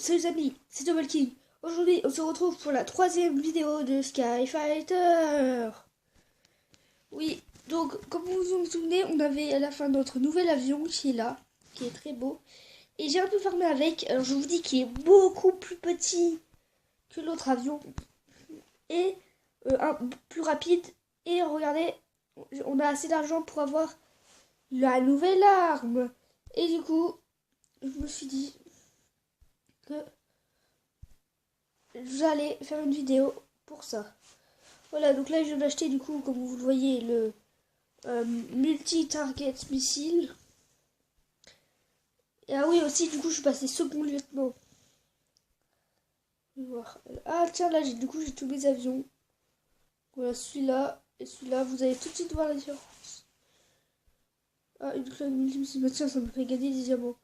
salut les amis, c'est Double King. Aujourd'hui, on se retrouve pour la troisième vidéo de Skyfighter. Oui, donc comme vous vous souvenez, on avait à la fin notre nouvel avion qui est là, qui est très beau. Et j'ai un peu farmé avec, alors je vous dis qu'il est beaucoup plus petit que l'autre avion. Et un plus rapide. Et regardez, on a assez d'argent pour avoir la nouvelle arme. Et du coup, je me suis dit que j'allais faire une vidéo pour ça. Voilà, donc là je viens d'acheter du coup, comme vous le voyez, le multi-target missile. Et ah oui, aussi du coup je suis passé second lieutenant. Je vais voir. Ah tiens, là du coup j'ai tous mes avions. Voilà, celui-là et celui-là, vous allez tout de suite voir la différence. Ah, une clone multi-missile, bah, tiens, ça me fait gagner des diamants.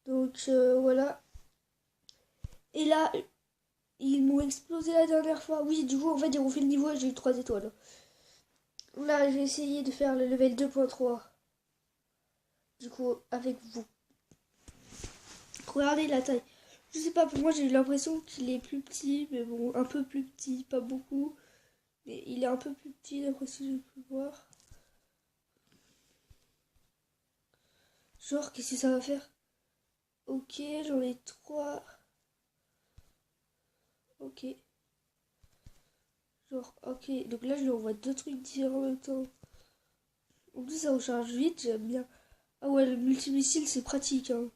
Donc voilà. Et là, ils m'ont explosé la dernière fois. Oui, du coup, en fait, ils ont fait le niveau et j'ai eu 3 étoiles. Là, je vais essayer de faire le level 2.3. Du coup, avec vous. Regardez la taille. Je sais pas, pour moi, j'ai eu l'impression qu'il est plus petit. Mais bon, un peu plus petit, pas beaucoup. Mais il est un peu plus petit, d'après ce que j'ai pu voir. Genre, qu'est-ce que ça va faire? Ok, j'en ai 3. Ok. Genre, ok. Donc là, je lui envoie 2 trucs différents en même temps. En plus, ça recharge vite, j'aime bien. Ah ouais, le multimissile, c'est pratique, hein.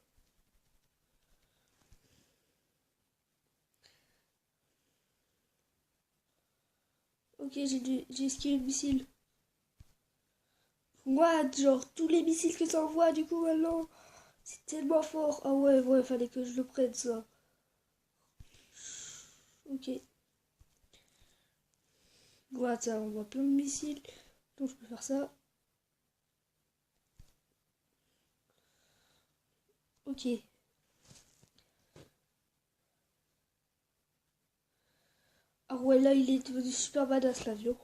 Ok, j'ai esquivé le missile. What? Genre, tous les missiles que ça envoie, du coup, maintenant. C'est tellement fort. Ah ouais, ouais, fallait que je le prenne, ça. Ok. Voilà, ça envoie plein de missiles. Donc, je peux faire ça. Ok. Ah ouais, là, il est devenu super badass, l'avion.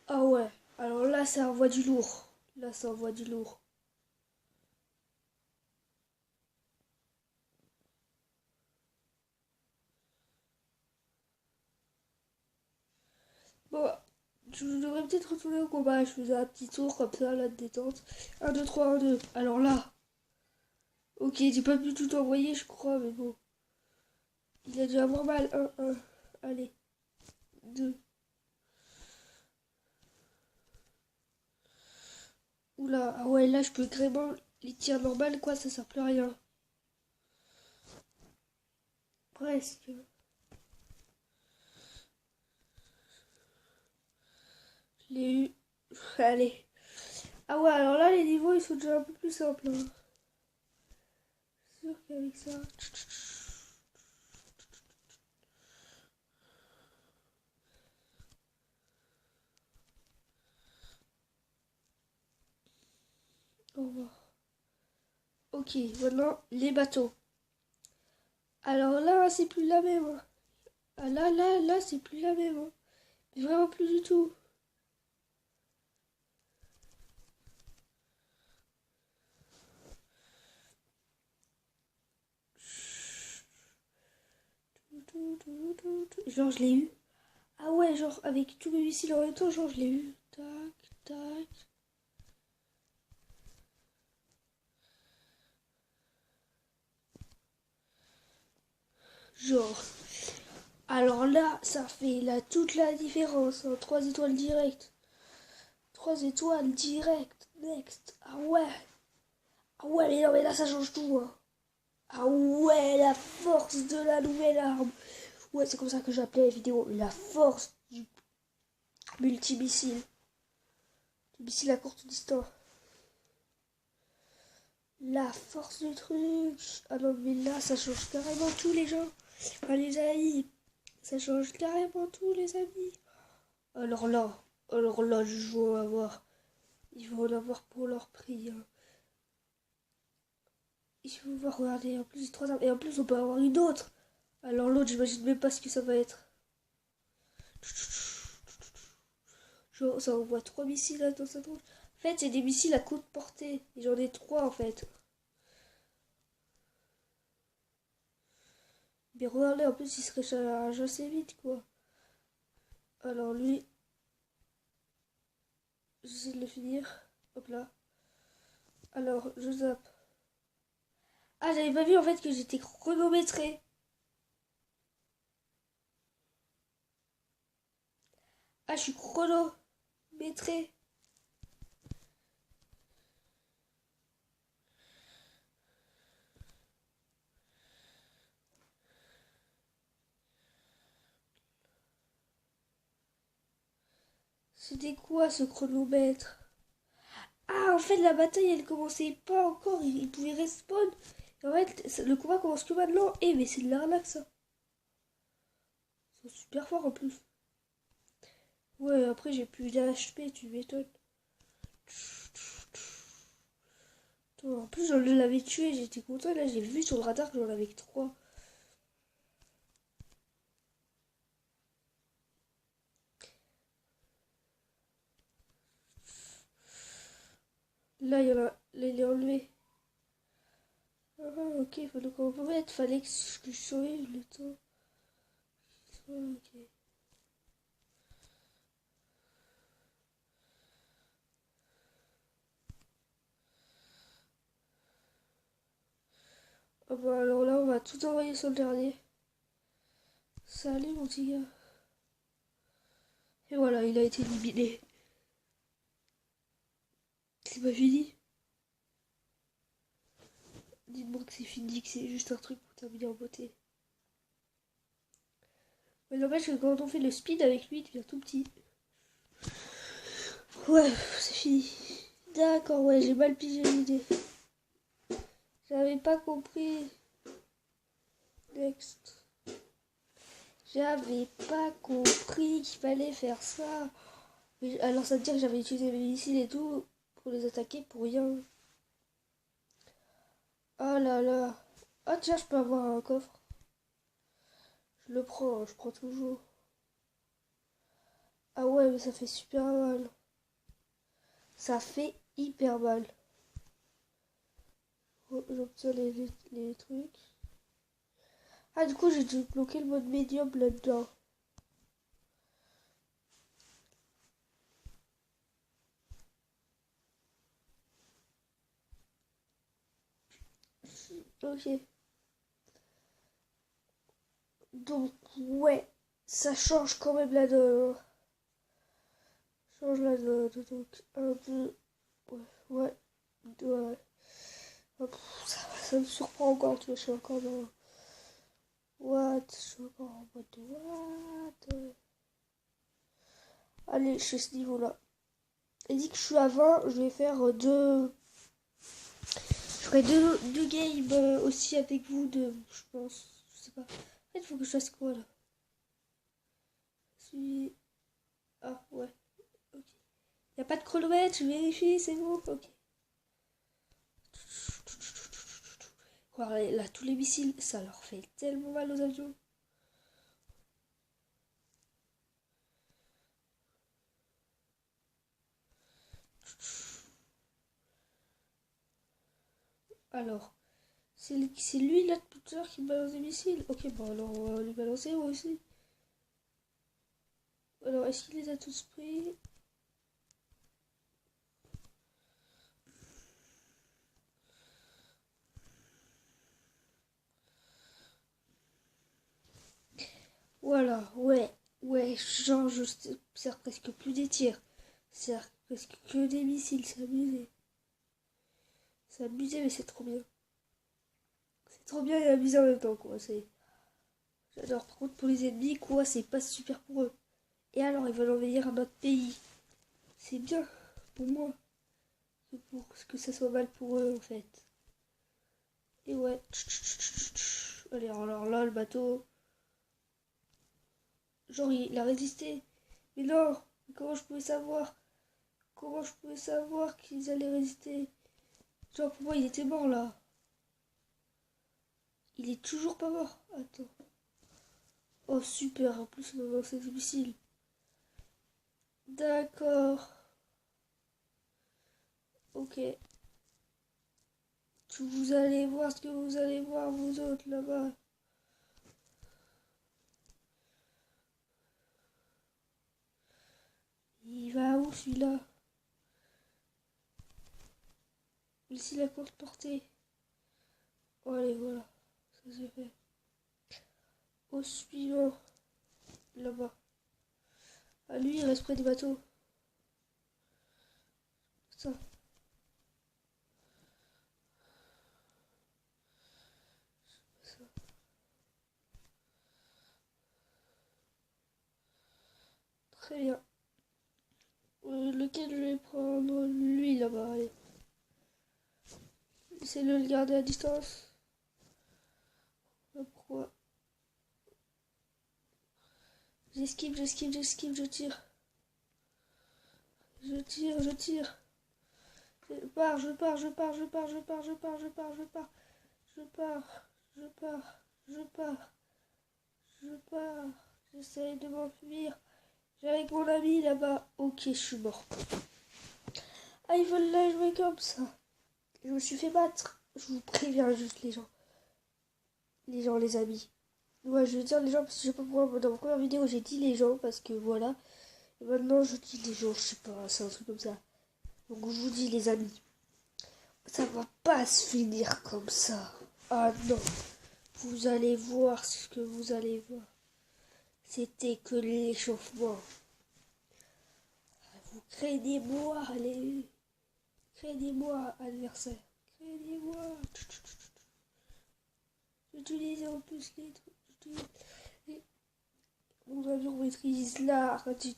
Ah ouais. Alors là, ça envoie du lourd. Là, ça envoie du lourd. Bon, je devrais peut-être retourner au combat. Je faisais un petit tour comme ça, là, de détente. 1, 2, 3, 1, 2. Alors là. Ok, j'ai pas pu tout envoyer, je crois, mais bon. Il a dû avoir mal. 1, 1. Allez. 2. Oula, ah ouais, là, je peux vraiment les tirs normales, quoi, ça sert plus à rien. Presque. Je l'ai eu. Allez. Ah ouais, alors là, les niveaux, ils sont déjà un peu plus simples, hein. C'est sûr qu'avec ça... Au revoir. Ok, maintenant, les bateaux. Alors là, c'est plus la même, hein. Ah là, c'est plus la même, hein. Mais vraiment plus du tout. Genre, je l'ai eu. Ah ouais, genre, avec tous mes missiles en même temps, genre, je l'ai eu. Tac, tac. Genre. Alors là, ça fait là toute la différence, hein. 3 étoiles directes. 3 étoiles directes. Next. Ah ouais. Ah ouais, mais non, mais là, ça change tout, hein. Ah ouais, la force de la nouvelle arme. Ouais, c'est comme ça que j'appelais la vidéo. La force du multimissile. Du missile à courte distance. La force du truc. Ah non, mais là, ça change carrément tout, les gens. Enfin, les amis. Ça change carrément tout, les amis. Alors là, je vais en avoir. Ils vont en avoir pour leur prix, hein. Il faut voir, regarder, en plus, 3 armes. Et en plus, on peut avoir une autre. Alors l'autre, j'imagine même pas ce que ça va être. Genre, ça envoie 3 missiles là dans sa tronche. En fait, c'est des missiles à courte portée. Et j'en ai 3 en fait. Mais regardez, en plus, il se recharge assez vite, quoi. Alors lui, j'essaie de le finir. Hop là. Alors, je zappe. Ah, j'avais pas vu en fait que j'étais chronométré. Ah, je suis chronométré. C'était quoi ce chronomètre? Ah, en fait, la bataille, elle commençait pas encore. Il pouvait respawn. Et en fait, le combat commence que maintenant. Eh, mais c'est de l'arnaque, ça. Ils sont super forts en plus. Ouais, après, j'ai plus d'HP, tu m'étonnes. En plus, je l'avais tué, j'étais content. Là, j'ai vu sur le radar que j'en avais que 3. Là, il y en a. Là, il est enlevé. Ah, ok, fallait qu'on remette. Fallait que je survive le temps. Ah, ok. Ah bah alors là, on va tout envoyer sur le dernier. Salut, mon petit gars. Et voilà, il a été éliminé. C'est pas fini. Dites-moi que c'est fini, que c'est juste un truc pour terminer en beauté. Mais n'empêche que quand on fait le speed avec lui, il devient tout petit. Ouais, c'est fini. D'accord, ouais, j'ai mal pigé l'idée. J'avais pas compris. Next. J'avais pas compris qu'il fallait faire ça. Mais, alors ça veut dire que j'avais utilisé mes missiles et tout pour les attaquer pour rien. Oh là là. Ah tiens, je peux avoir un coffre. Je prends toujours. Ah ouais, mais ça fait super mal. Ça fait hyper mal. Oh, j'obtiens les trucs. Ah, du coup, j'ai dû bloquer le mode médium là-dedans. Ok. Donc, ouais, ça change quand même la donne. Change la donne. Donc, un, deux, ouais, ouais, ouais. Oh, ça me surprend encore, tu vois, je suis encore dans... What? Je suis encore en mode what? Allez, je suis à ce niveau-là. Il dit que je suis à 20, je vais faire deux... Je ferai deux games aussi avec vous, je pense. Je sais pas. En fait, il faut que je fasse quoi, là? Ah, ouais. Ok. Y a pas de chronomètre, je vérifie, c'est bon? Ok. Voilà, là, tous les missiles, ça leur fait tellement mal aux avions. Alors, c'est lui, là, tout à l'heure, qui me balance des missiles. Ok, bon, alors, on va lui balancer, moi aussi. Alors, est-ce qu'il les a tous pris? Voilà, ouais, ouais, genre, je sers presque plus des tirs. Sert presque que des missiles, c'est abusé. C'est abusé, mais c'est trop bien. C'est trop bien et abusé en même temps, quoi. J'adore. Par contre, pour les ennemis, quoi, c'est pas super pour eux. Et alors, ils veulent envahir un autre pays. C'est bien pour moi que pour que ça soit mal pour eux, en fait. Et ouais. Allez, alors là, le bateau. Genre, il a résisté. Mais non, comment je pouvais savoir? Comment je pouvais savoir qu'ils allaient résister? Genre, pour moi, il était mort là. Il est toujours pas mort. Attends. Oh, super. En plus, on a lancé des missiles. D'accord. Ok. Vous allez voir ce que vous allez voir, vous autres, là-bas. celui-là. Missile à courte portée. Oh, allez, voilà. Ça c'est fait. Au suivant. Là-bas. Ah, lui, il reste près des bateaux. Ça. Ça. Très bien. Lequel je vais prendre? Lui, là-bas, allez. C'est le garder à distance. Pourquoi? J'esquive, j'esquive, j'esquive, je tire. Je tire, je tire. Je pars, je pars, je pars, je pars, je pars, je pars, je pars, je pars. Je pars, je pars, je pars. Je pars. J'essaye de m'enfuir. J'ai avec mon ami là-bas. Ok, je suis mort. Ah, ils veulent la jouer comme ça. Je me suis fait battre. Je vous préviens juste les gens. Les amis. Ouais, je vais dire les gens parce que je sais pas pourquoi dans ma première vidéo j'ai dit les gens parce que voilà. Et maintenant je dis les gens, je sais pas, c'est un truc comme ça. Donc je vous dis les amis. Ça va pas se finir comme ça. Ah non. Vous allez voir ce que vous allez voir. C'était que l'échauffement. Vous craignez-moi, allez. Craignez-moi, adversaire. Craignez-moi. J'utilise en plus les trucs. Mon avion maîtrise l'art du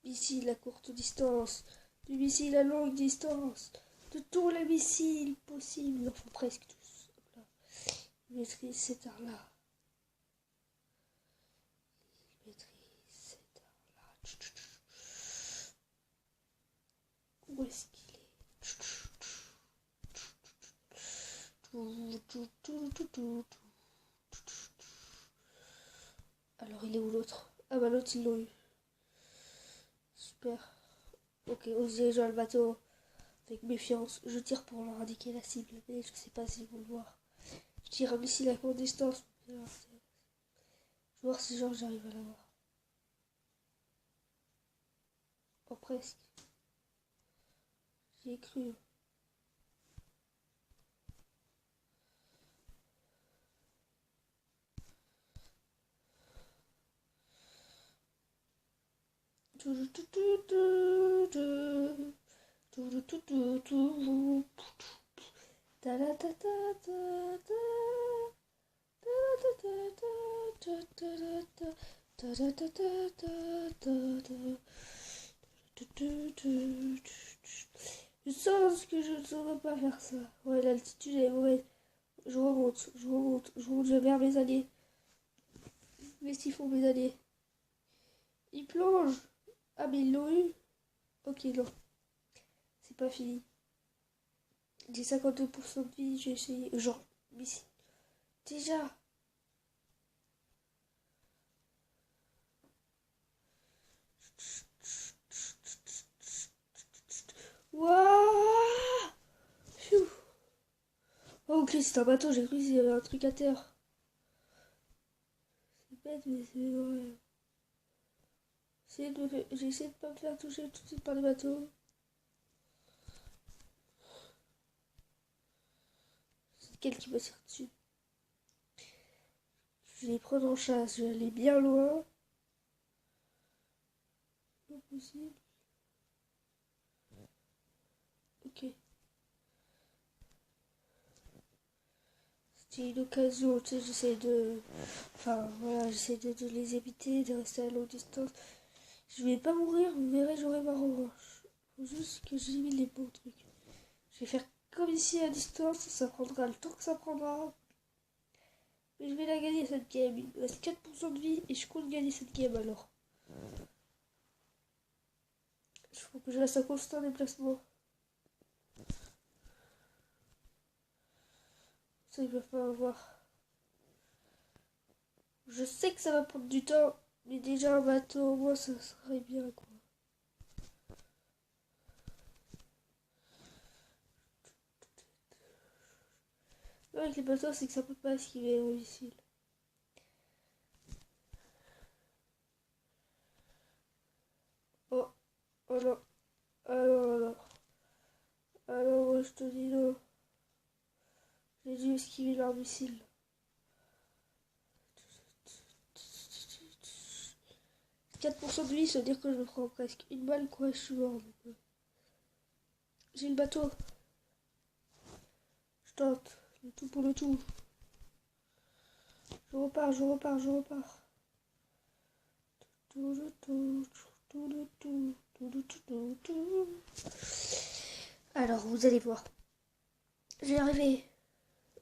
missile à courte distance, du missile à longue distance, de tous les missiles possibles. Ils en font presque tous. Hop là. Il maîtrise cet art-là. Il maîtrise cet art-là. Où est-ce qu'il est? Alors il est où l'autre? Ah bah l'autre ils l'ont eu. Super. Ok, on se dirige vers le bateau avec méfiance. Je tire pour leur indiquer la cible, mais je sais pas s'ils vont le voir. Je tire un missile à courte distance. Je vais voir si genre j'arrive à l'avoir. Oh presque. J'y ai cru. Je sens que je ne saurais pas faire ça. Ouais, l'altitude est mauvaise. Je remonte, je remonte, je remonte vers mes alliés. Mais s'ils font mes alliés. Ils plongent. Ah, mais ils l'ont eu. Ok, non. C'est pas fini. J'ai 52% de vie, j'ai essayé. Genre, mais si. Déjà. Wouah. Oh, ok, c'est un bateau, j'ai cru qu'il y avait un truc à terre. C'est bête, mais c'est vrai. J'ai essayé de pas me faire toucher tout de suite par les bateaux. C'est lequel qui me tire dessus? Je vais les prendre en chasse, je vais aller bien loin. Pas possible. Ok. C'était une occasion, tu sais, j'essaie de... Enfin, voilà, j'essaie de les éviter, de rester à longue distance. Je vais pas mourir, vous verrez, j'aurai ma revanche. Faut juste que j'élimine les bons trucs. Je vais faire comme ici à distance, ça prendra le temps que ça prendra. Mais je vais la gagner cette game. Il me reste 4% de vie et je compte gagner cette game alors. Il faut que je reste à constant déplacement. Ça, il va pas avoir. Je sais que ça va prendre du temps, mais déjà un bateau, moi, ça serait bien quoi. Avec les bateaux, c'est que ça peut pas esquiver au missile. Oh, oh non. Alors, moi, je te dis non. J'ai dû esquiver leur missile. 4% de vie, ça veut dire que je me prends presque une balle, quoi, je suis mort. J'ai le bateau. Je tente. Le tout pour le tout. Je repars. Alors, vous allez voir. Je vais y arriver.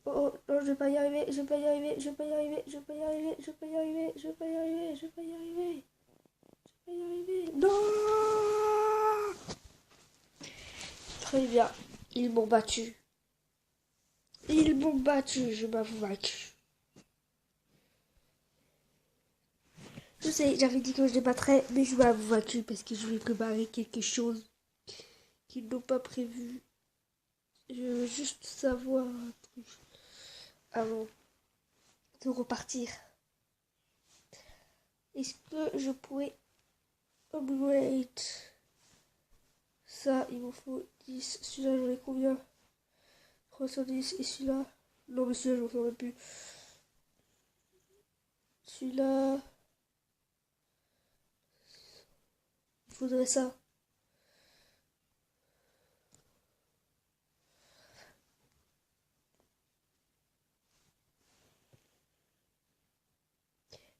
Oh non, je vais pas y arriver. Non! Très bien. Ils m'ont battu. Je m'avoue vaincu. Je sais, j'avais dit que je les battrais, mais je m'avoue vaincu parce que je vais préparer quelque chose qu'ils n'ont pas prévu. Je veux juste savoir un truc avant de repartir. Est-ce que je pourrais upgrade ça? Il m'en faut 10. Celui-là, j'en ai combien? 310. Et celui-là? Non, mais celui-là, je m'en souviens plus. Celui-là, il faudrait ça.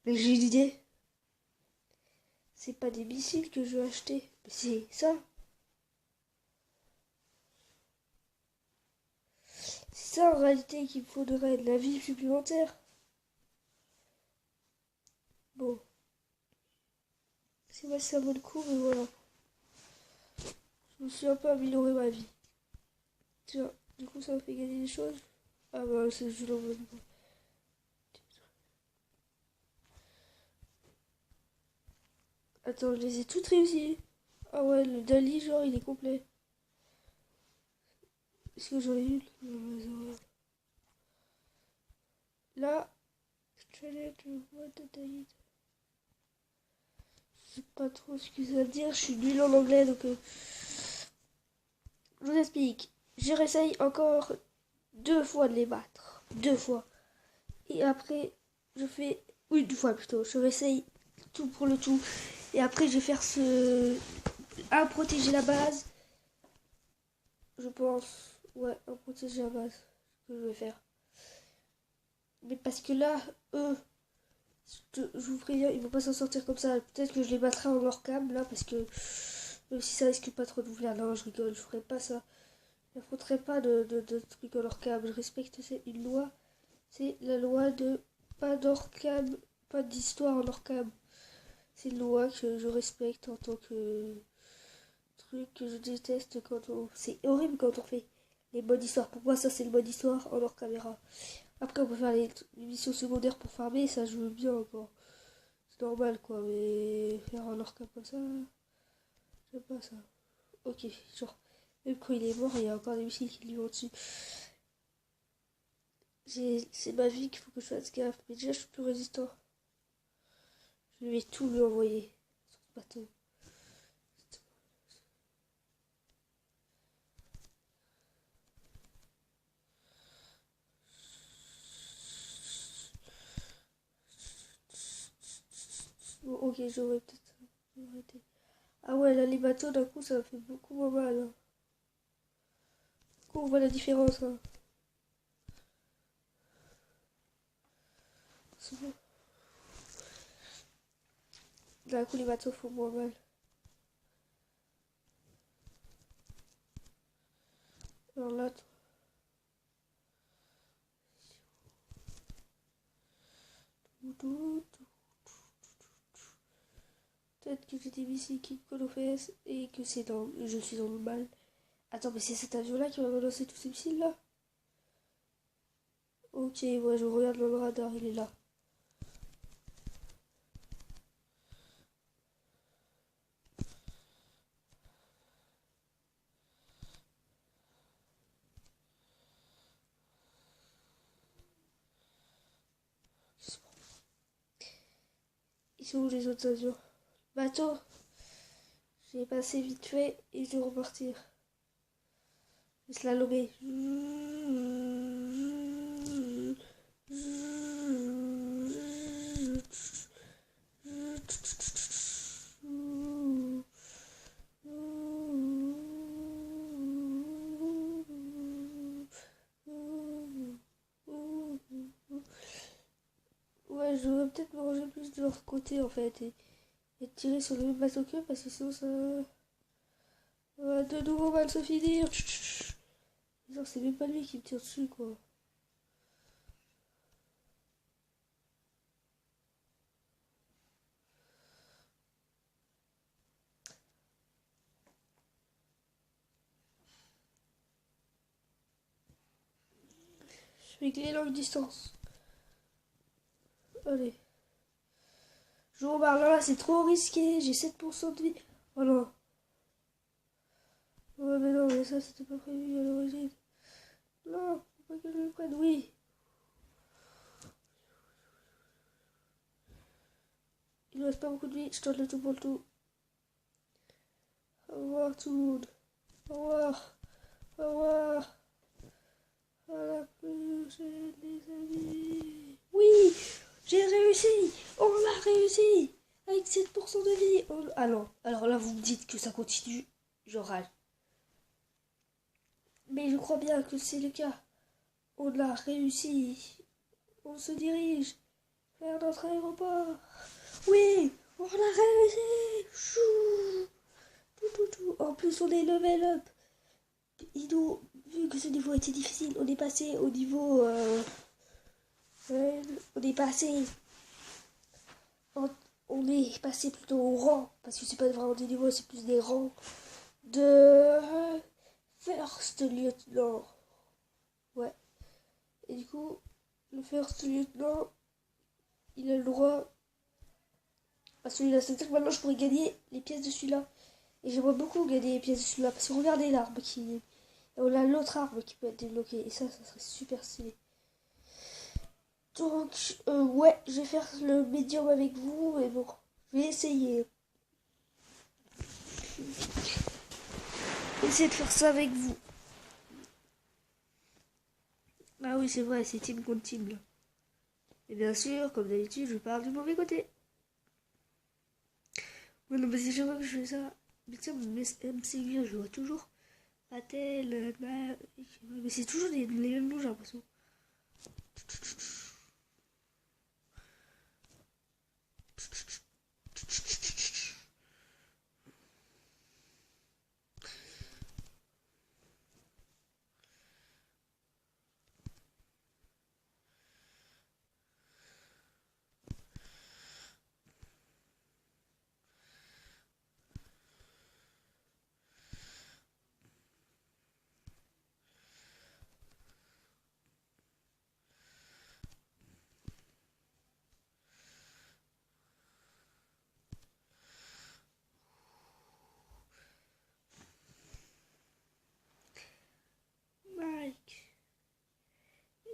Mais j'ai une idée. C'est pas des missiles que je veux acheter, mais c'est ça. C'est ça en réalité qu'il me faudrait, de la vie supplémentaire. Bon, c'est vrai, ça vaut le coup, mais voilà. Je me suis un peu amélioré ma vie. Tiens, du coup, ça me fait gagner des choses. Ah bah, c'est juste l'envoi. Attends, je les ai toutes réussies. Ah ouais, le Dali, genre, il est complet. Est-ce que j'en ai une? Là, challenge, what the date. Je sais pas trop ce que ça veut dire, je suis nulle en anglais, donc je vous explique. Je réessaye encore 2 fois de les battre. 2 fois. Et après, je fais une fois plutôt. Je réessaye tout pour le tout. Et après, je vais faire ce... protéger la base. Je pense. Ouais, protéger la base. Ce que je vais faire. Mais parce que là, eux, je vous préviens, ils vont pas s'en sortir comme ça. Peut-être que je les battrai en hors cam là, parce que même si ça risque pas trop de vous. Non, je rigole, je ferai pas ça. Je ne faudrait pas de trucs en hors cam. Je respecte, c'est une loi. C'est la loi de pas d'hors cam, pas d'histoire en hors cam. C'est une loi que je respecte en tant que truc que je déteste quand on... C'est horrible quand on fait les modes histoire. Pour moi, ça, c'est le mode histoire en hors caméra. Après, on peut faire les missions secondaires pour farmer, ça, je veux bien encore. C'est normal, quoi, mais faire un hors cam comme ça, j'aime pas ça. Ok, genre, même quand il est mort, il y a encore des missiles qui lui vont dessus. C'est ma vie qu'il faut que je fasse gaffe. Mais déjà, je suis plus résistant. Je vais tout lui envoyer sur ce bateau. Bon, ok, j'aurais peut-être arrêté. Ah ouais, là, les bateaux, d'un coup, ça me fait beaucoup moins mal. Hein. Du coup, on voit la différence. Hein. C'est bon. D'un coup, les bateaux font moins mal. Alors là, peut-être que j'ai des missiles qui me collent aux fesses et que c'est dans... je suis dans le mal. Attends, mais c'est cet avion-là qui va balancer tous ces missiles-là? Ok, ouais, je regarde dans le radar, il est là. Ils sont où les autres avions? Bateau! Je vais passer vite fait et je vais repartir. Je vais slalomer. Ouais, je vais peut-être me ranger plus de l'autre côté en fait et tirer sur le même bateau qu'eux parce que sinon ça va de nouveau mal se finir. Genre, c'est même pas lui qui me tire dessus quoi. Je fais que les longues distances. Allez. Je rembarre là, c'est trop risqué. J'ai 7% de vie. Oh non. Ouais, mais non, mais ça, c'était pas prévu à l'origine. Non, faut pas que je le prenne. Oui. Il ne reste pas beaucoup de vie. Je tente le tout pour le tout. Au revoir tout le monde. Au revoir. Au revoir. À la prochaine, les amis. Oui, j'ai réussi. On l'a réussi. Avec 7% de vie. Ah non. Alors là, vous me dites que ça continue. Je râle. Mais je crois bien que c'est le cas. On l'a réussi. On se dirige vers notre aéroport. Oui, on l'a réussi. Chou. Tout, tout, tout. En plus, on est level up. Vu que ce niveau était difficile, on est passé au niveau... on est passé... On est passé plutôt au rang. Parce que c'est pas vraiment des niveaux, c'est plus des rangs. De... First Lieutenant. Ouais. Et du coup, le First Lieutenant, il a le droit à celui-là. C'est-à-dire que maintenant, je pourrais gagner les pièces de celui-là. Et j'aimerais beaucoup gagner les pièces de celui-là. Parce que regardez l'arme qui... Et on a l'autre arme qui peut être débloquée. Et ça serait super stylé. Donc, ouais, je vais faire le médium avec vous. Mais bon, je vais essayer. Essayer de faire ça avec vous. Ah oui, c'est vrai, c'est team contre team là. Et bien sûr, comme d'habitude, je parle du mauvais côté. Ouais, non, mais c'est chaque fois que je fais ça. Mais tiens, MCU, je vois toujours Patel, mais c'est toujours les mêmes noms, j'ai l'impression. Mike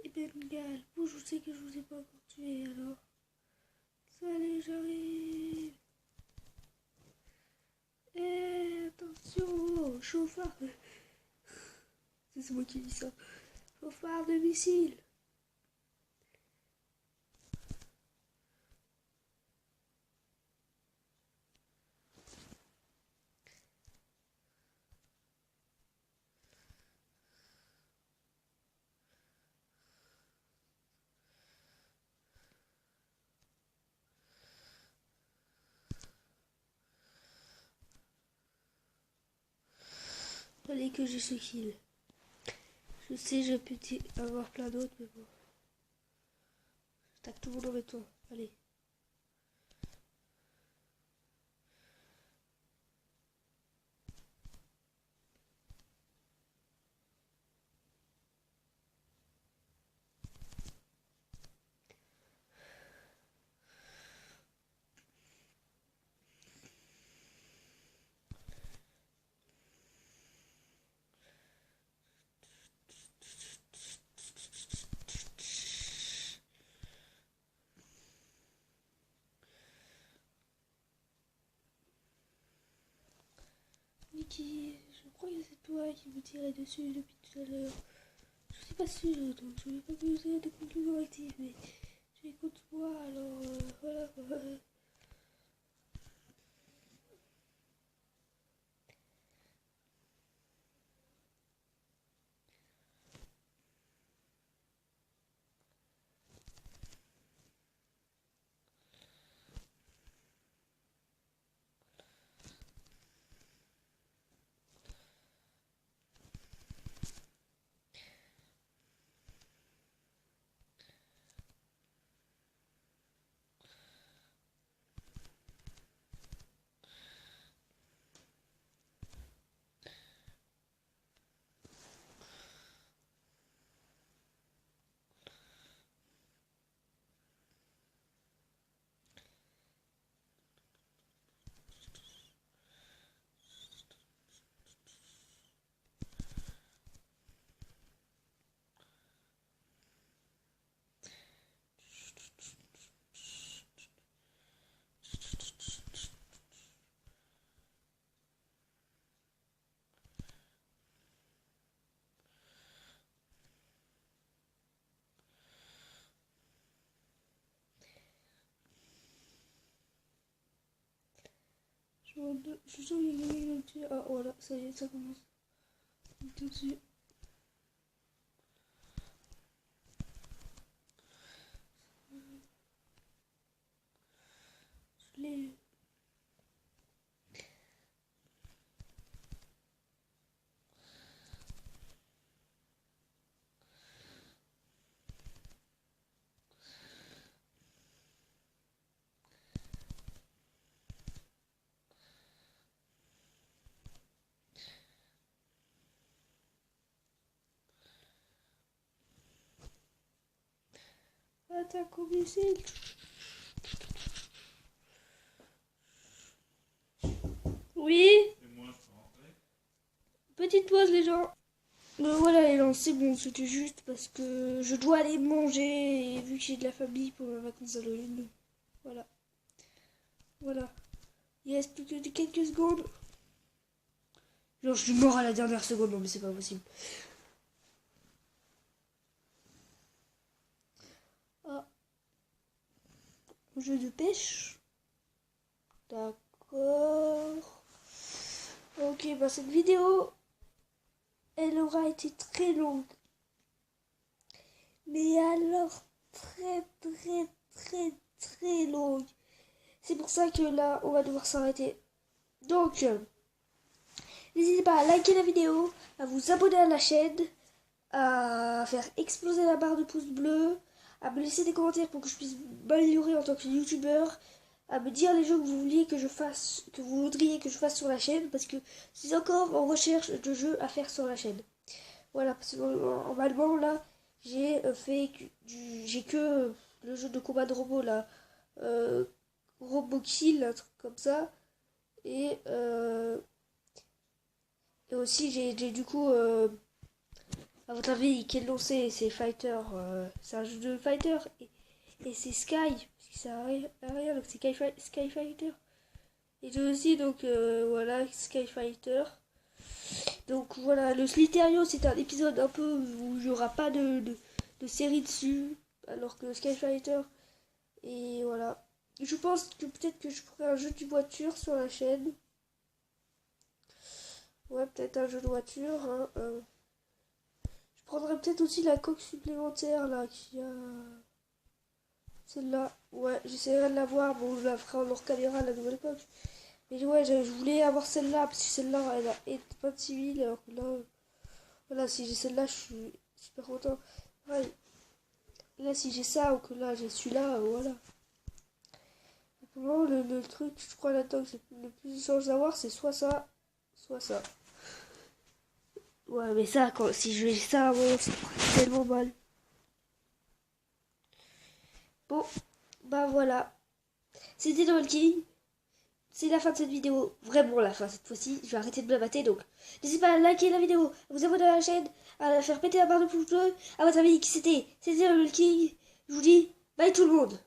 et Bengal, vous, je sais que je vous ai pas encore tué alors. Salut, j'arrive. Eh, attention, chauffard. C'est moi qui dis ça. Chauffard de missile. Fallait que j'ai ce kill. Je sais, je peux avoir plein d'autres, mais bon. Je tape tout le monde avec toi. Allez. qui... Je crois que c'est toi qui me tirait dessus depuis tout à l'heure. Je suis pas sûre, donc je vais pas vous donner de conclusions actives, mais j'écoute moi, alors voilà. Je sens qu'il y a quelqu'un dessus. Ah voilà, ça y est, ça commence. Tout dessus. Je l'ai eu. Attaque au missile. Oui. Petite pause les gens. Voilà les gens, c'est bon, c'était juste parce que je dois aller manger et vu que j'ai de la famille pour mes vacances d'Halloween. Voilà. Voilà. Il reste plus que quelques secondes. Genre je suis mort à la dernière seconde, non mais c'est pas possible. Ah. Jeu de pêche. D'accord. Ok, bah cette vidéo, elle aura été très longue. Mais alors, très longue. C'est pour ça que là, on va devoir s'arrêter. Donc, n'hésitez pas à liker la vidéo, à vous abonner à la chaîne, à faire exploser la barre de pouces bleus, à me laisser des commentaires pour que je puisse m'améliorer en tant que youtubeur, à me dire les jeux que vous vouliez que je fasse, que vous voudriez que je fasse sur la chaîne, parce que je suis encore en recherche de jeux à faire sur la chaîne. Voilà, parce que normalement là, j'ai j'ai que le jeu de combat de robot là, Robokill, un truc comme ça, et aussi j'ai du coup, à votre avis, quel nom c'est Fighter, c'est un jeu de fighter et c'est Sky, ça a rien, donc c'est Sky Fighter. Et j'ai aussi donc voilà Sky Fighter. Donc voilà, le Sliterio c'est un épisode un peu où il n'y aura pas de série dessus, alors que Sky Fighter, et voilà. Je pense que peut-être que je ferai un jeu de voiture sur la chaîne. Ouais, peut-être un jeu de voiture. Hein, je prendrai peut-être aussi la coque supplémentaire là qui a. Celle-là. Ouais, j'essaierai de la voir. Bon, je la ferai en hors caméra la nouvelle coque. Mais ouais, je voulais avoir celle-là parce que celle-là elle a 26 000 alors que là. Voilà, si j'ai celle-là, je suis super content. Ouais. Là, si j'ai ça ou que là j'ai celui-là, voilà. Pour le moment, le truc, je crois là-dedans que j'ai le plus de chances d'avoir, c'est soit ça, soit ça. Ouais, mais ça, si je fais ça, bon, c'est tellement mal. Bon, bah voilà. C'était Noël King. C'est la fin de cette vidéo. Vraiment la fin cette fois-ci. Je vais arrêter de blablater donc. N'hésitez pas à liker la vidéo, à vous abonner à la chaîne, à la faire péter la barre de pouce bleu. À votre avis, qui c'était? C'était Noël King. Je vous dis, bye tout le monde.